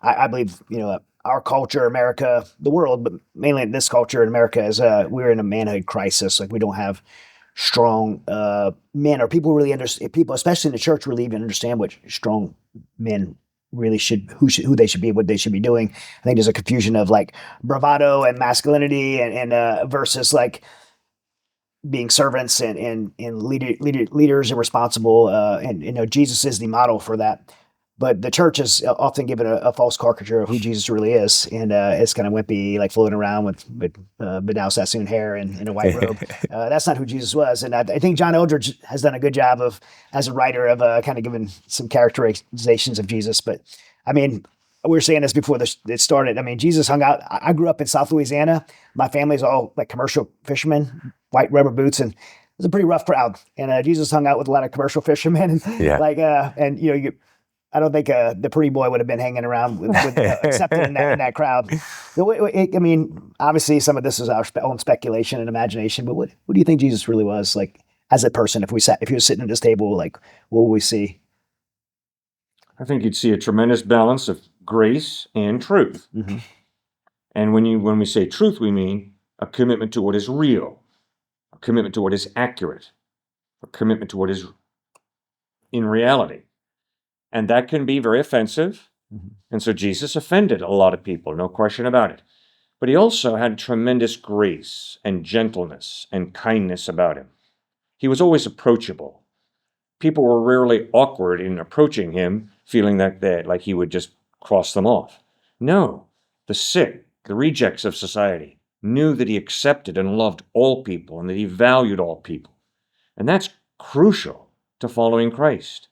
I believe, our culture, America, the world, but mainly this culture in America is we're in a manhood crisis. Like we don't have strong men, or people really understand. People, especially in the church, really even understand what strong men really who they should be, what they should be doing. I think there's a confusion of like bravado and masculinity, and versus like being servants and leaders and responsible. And Jesus is the model for that. But the church is often given a false caricature of who Jesus really is, and it's kind of wimpy, like floating around with Vidal Sassoon hair and in a white robe. That's not who Jesus was, and I think John Eldredge has done a good job of, as a writer, of kind of giving some characterizations of Jesus. But I mean, we were saying this before it started. I mean, Jesus hung out. I grew up in South Louisiana. My family's all like commercial fishermen, white rubber boots, and it was a pretty rough crowd. And Jesus hung out with a lot of commercial fishermen, and I don't think the pretty boy would have been hanging around with accepted in that crowd. I mean, obviously, some of this is our own speculation and imagination. But what do you think Jesus really was like as a person? If he was sitting at this table, like what would we see? I think you'd see a tremendous balance of grace and truth. Mm-hmm. And when we say truth, we mean a commitment to what is real, a commitment to what is accurate, a commitment to what is in reality. And that can be very offensive. Mm-hmm. And so Jesus offended a lot of people, no question about it. But he also had tremendous grace and gentleness and kindness about him. He was always approachable. People were rarely awkward in approaching him, feeling that like he would just cross them off. No, the sick, the rejects of society, knew that he accepted and loved all people and that he valued all people. And that's crucial to following Christ.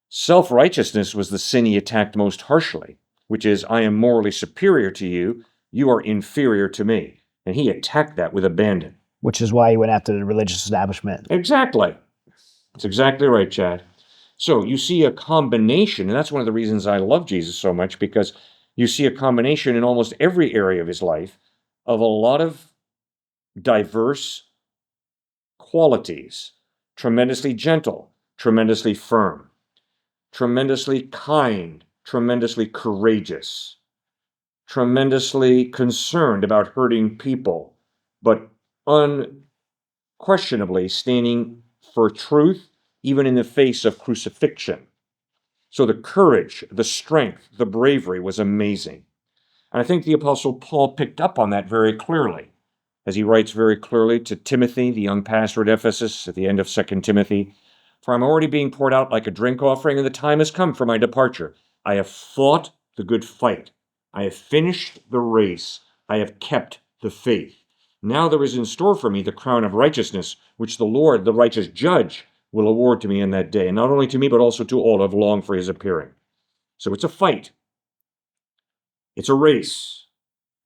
Self-righteousness was the sin he attacked most harshly, which is, I am morally superior to you, you are inferior to me. And he attacked that with abandon. Which is why he went after the religious establishment. Exactly. That's exactly right, Chad. So you see a combination, and that's one of the reasons I love Jesus so much, because you see a combination in almost every area of his life of a lot of diverse qualities. Tremendously gentle, tremendously firm, tremendously kind, tremendously courageous, tremendously concerned about hurting people, but unquestionably standing for truth, even in the face of crucifixion. So the courage, the strength, the bravery was amazing. And I think the Apostle Paul picked up on that very clearly, as he writes very clearly to Timothy, the young pastor at Ephesus, at the end of 2 Timothy, for I'm already being poured out like a drink offering, and the time has come for my departure. I have fought the good fight. I have finished the race. I have kept the faith. Now there is in store for me the crown of righteousness, which the Lord, the righteous judge, will award to me in that day, and not only to me, but also to all who have longed for his appearing. So it's a fight. It's a race.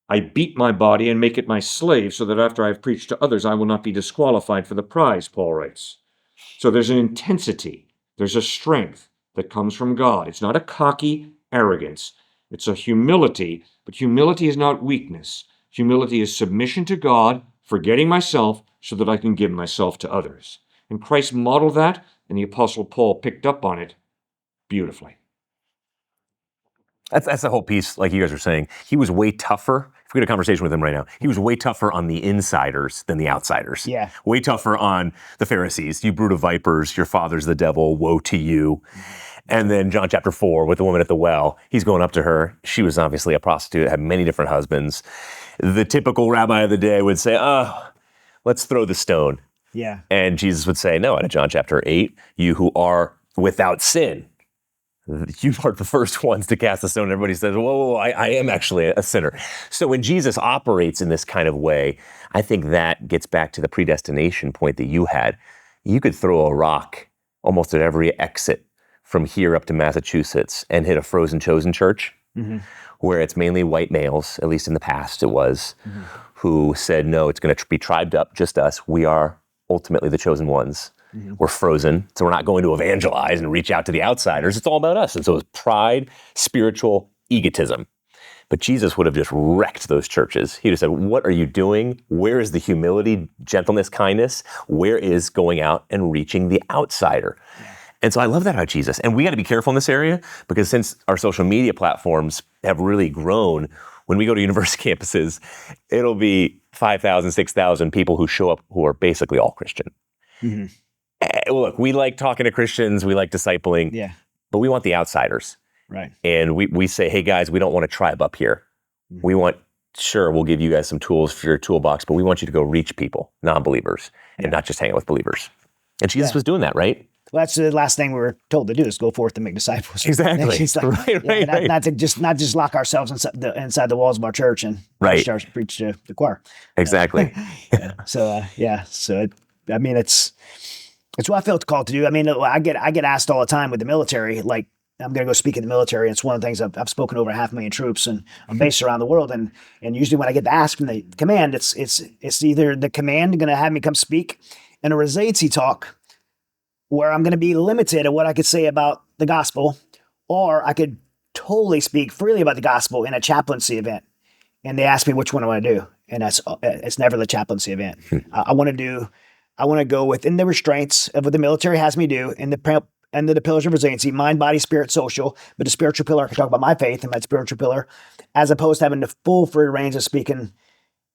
I beat my body and make it my slave, so that after I have preached to others, I will not be disqualified for the prize, Paul writes. So there's an intensity, there's a strength that comes from God. It's not a cocky arrogance. It's a humility, but humility is not weakness. Humility is submission to God, forgetting myself so that I can give myself to others. And Christ modeled that, and the Apostle Paul picked up on it beautifully. That's the whole piece, like you guys were saying. He was way tougher. If we had a conversation with him right now, he was way tougher on the insiders than the outsiders. Yeah. Way tougher on the Pharisees. You brood of vipers, your father's the devil, woe to you. And then John chapter 4 with the woman at the well, he's going up to her. She was obviously a prostitute, had many different husbands. The typical rabbi of the day would say, let's throw the stone. Yeah. And Jesus would say, no, in John chapter 8, you who are without sin, you are the first ones to cast the stone. Everybody says, whoa, I am actually a sinner. So when Jesus operates in this kind of way, I think that gets back to the predestination point that you had. You could throw a rock almost at every exit from here up to Massachusetts and hit a frozen chosen church, where it's mainly white males, at least in the past it was, who said, no, it's going to be tribed up, just us. We are ultimately the chosen ones. We're frozen, so we're not going to evangelize and reach out to the outsiders. It's all about us. And so it's pride, spiritual egotism. But Jesus would have just wrecked those churches. He'd have said, what are you doing? Where is the humility, gentleness, kindness? Where is going out and reaching the outsider? And so I love that about Jesus. And we got to be careful in this area because since our social media platforms have really grown, when we go to university campuses, it'll be 5,000, 6,000 people who show up who are basically all Christian. Mm-hmm. Look, we like talking to Christians, we like discipling, Yeah. but we want the outsiders. Right. And we say, hey guys, we don't want a tribe up here. Mm-hmm. We want, sure, we'll give you guys some tools for your toolbox, but we want you to go reach people, non-believers, and not just hang out with believers. And Jesus was doing that, right? Well, that's the last thing we were told to do is go forth and make disciples. Exactly. Like, Right. Not to just lock ourselves inside the walls of our church and preach to the choir. Exactly. So I mean, it's what I felt called to do. I mean, I get asked all the time with the military, like I'm going to go speak in the military. And it's one of the things I've spoken over 500,000 troops and I'm based around the world. And usually when I get asked from the command, it's either the command going to have me come speak in a resiliency talk where I'm going to be limited at what I could say about the gospel, or I could totally speak freely about the gospel in a chaplaincy event. And they ask me which one I want to do. And it's never the chaplaincy event. I want to go within the restraints of what the military has me do and the pillars of resiliency, mind, body, spirit, social, but the spiritual pillar, I can talk about my faith and my spiritual pillar, as opposed to having the full free range of speaking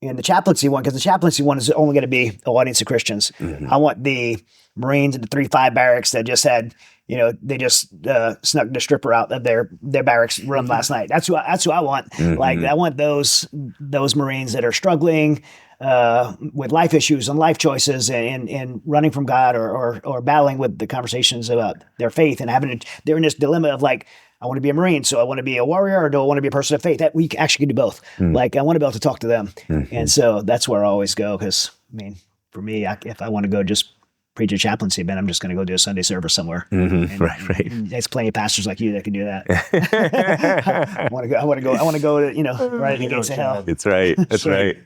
in the chaplaincy one, because the chaplaincy one is only going to be an audience of Christians. Mm-hmm. I want the Marines in the 3-5 barracks that just had, they just snuck the stripper out of their barracks room last night. That's who I want. Mm-hmm. Like I want those Marines that are struggling with life issues and life choices and running from God or battling with the conversations about their faith and they're in this dilemma of like, I want to be a Marine, so I want to be a warrior, or do I want to be a person of faith? That we actually can do both. Mm. Like I want to be able to talk to them, and so that's where I always go. Because I mean, for me, if I want to go just preach a chaplaincy event, I'm just going to go do a Sunday service somewhere. Mm-hmm. Right. And there's plenty of pastors like you that can do that. I want to go to right in the gates of hell. That's right. That's right.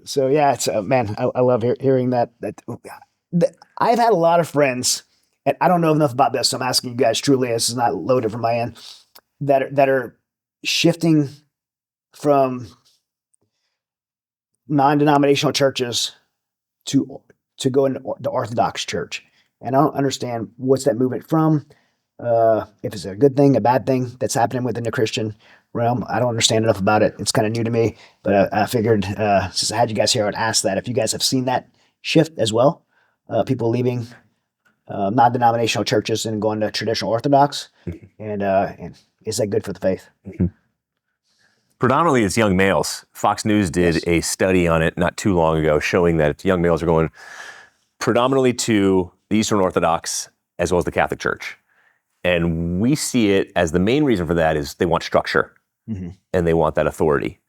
So yeah, it's man, I love hearing that. I've had a lot of friends. And I don't know enough about this, so I'm asking you guys truly, this is not loaded from my end, that are shifting from non-denominational churches to go into the Orthodox church. And I don't understand what's that movement from, if it's a good thing, a bad thing that's happening within the Christian realm. I don't understand enough about it. It's kind of new to me, but I figured since I had you guys here, I would ask that if you guys have seen that shift as well, people leaving non-denominational churches and going to traditional Orthodox, and is that good for the faith? Mm-hmm. Predominantly, it's young males. Fox News did a study on it not too long ago, showing that young males are going predominantly to the Eastern Orthodox as well as the Catholic Church, and we see it as the main reason for that is they want structure and they want that authority.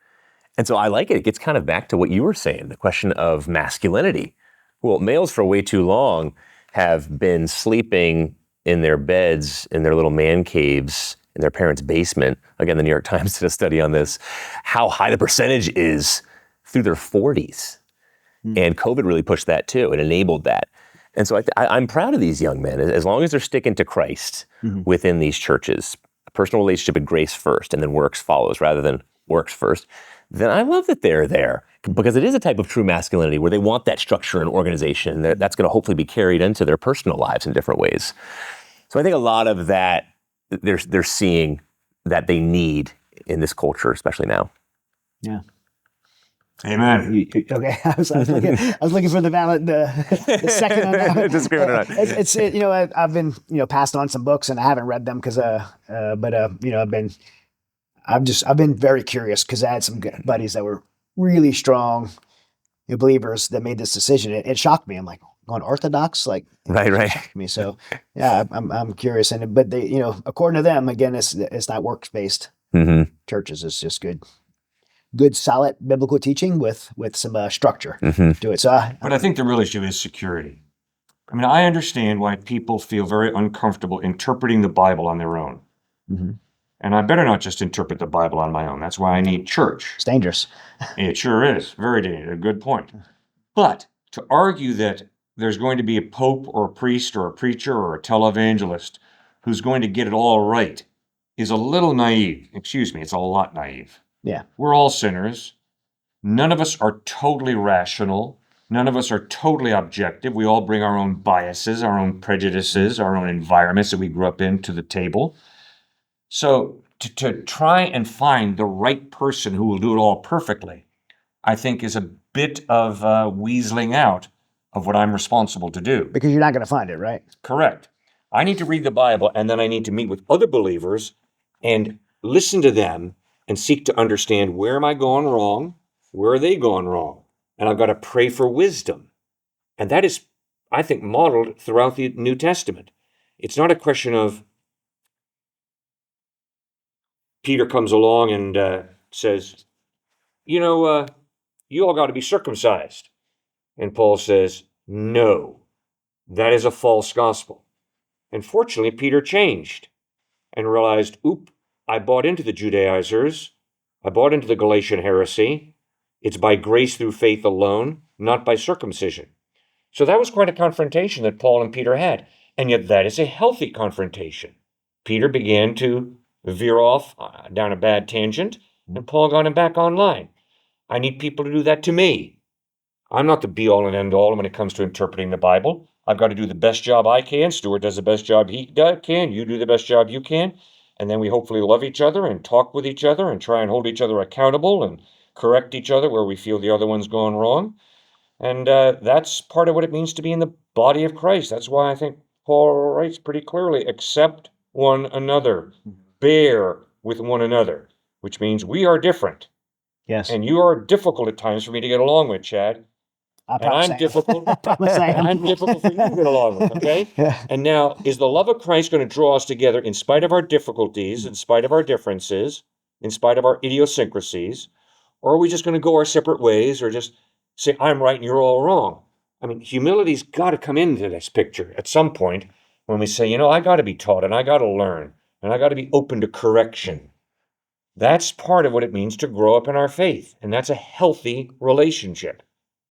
And so I like it. It gets kind of back to what you were saying, the question of masculinity. Well, males for way too long have been sleeping in their beds, in their little man caves, in their parents' basement. Again, the New York Times did a study on this, how high the percentage is through their 40s. And COVID really pushed that too. It enabled that. And so I'm proud of these young men, as long as they're sticking to Christ within these churches, a personal relationship with grace first, and then works follows rather than works first, then I love that they're there. Because it is a type of true masculinity where they want that structure and organization. That's going to hopefully be carried into their personal lives in different ways. So I think a lot of that, they're seeing that they need in this culture, especially now. Yeah. Amen. Okay, I was looking for the second on that. Disagreement or not. It's I've been passed on some books and I haven't read them because I've been very curious because I had some buddies that were really strong believers that made this decision. It shocked me. I'm like, going Orthodox, like right. Shocked me. So yeah, I'm curious. But they, according to them, again, it's not works based churches. It's just good, solid biblical teaching with some structure to it. So, but I think the real issue is security. I mean, I understand why people feel very uncomfortable interpreting the Bible on their own. And I better not just interpret the Bible on my own. That's why I need church. It's dangerous. It sure is. Very dangerous. A good point. But to argue that there's going to be a pope or a priest or a preacher or a televangelist who's going to get it all right is a little naive. Excuse me, it's a lot naive. Yeah. We're all sinners. None of us are totally rational. None of us are totally objective. We all bring our own biases, our own prejudices, our own environments that we grew up in to the table. So to try and find the right person who will do it all perfectly, I think is a bit of weaseling out of what I'm responsible to do. Because you're not going to find it, right? Correct. I need to read the Bible, and then I need to meet with other believers and listen to them and seek to understand, where am I going wrong? Where are they going wrong? And I've got to pray for wisdom. And that is, I think, modeled throughout the New Testament. It's not a question of Peter comes along and says, you all got to be circumcised. And Paul says, no, that is a false gospel. And fortunately, Peter changed and realized, I bought into the Judaizers. I bought into the Galatian heresy. It's by grace through faith alone, not by circumcision. So that was quite a confrontation that Paul and Peter had. And yet that is a healthy confrontation. Peter began to veer off down a bad tangent, and Paul got him back online. I need people to do that to me. I'm not the be-all and end-all when it comes to interpreting the Bible. I've got to do the best job I can. Stuart does the best job he can. You do the best job you can. And then we hopefully love each other and talk with each other and try and hold each other accountable and correct each other where we feel the other one's gone wrong. And that's part of what it means to be in the body of Christ. That's why I think Paul writes pretty clearly, accept one another, bear with one another, which means we are different. Yes. And you are difficult at times for me to get along with, Chad. And I'm difficult. I'm difficult for you to get along with, okay? Yeah. And now, is the love of Christ going to draw us together in spite of our difficulties, in spite of our differences, in spite of our idiosyncrasies? Or are we just going to go our separate ways, or just say, I'm right and you're all wrong? I mean, humility's got to come into this picture at some point when we say, I got to be taught and I got to learn and I got to be open to correction. That's part of what it means to grow up in our faith. And that's a healthy relationship.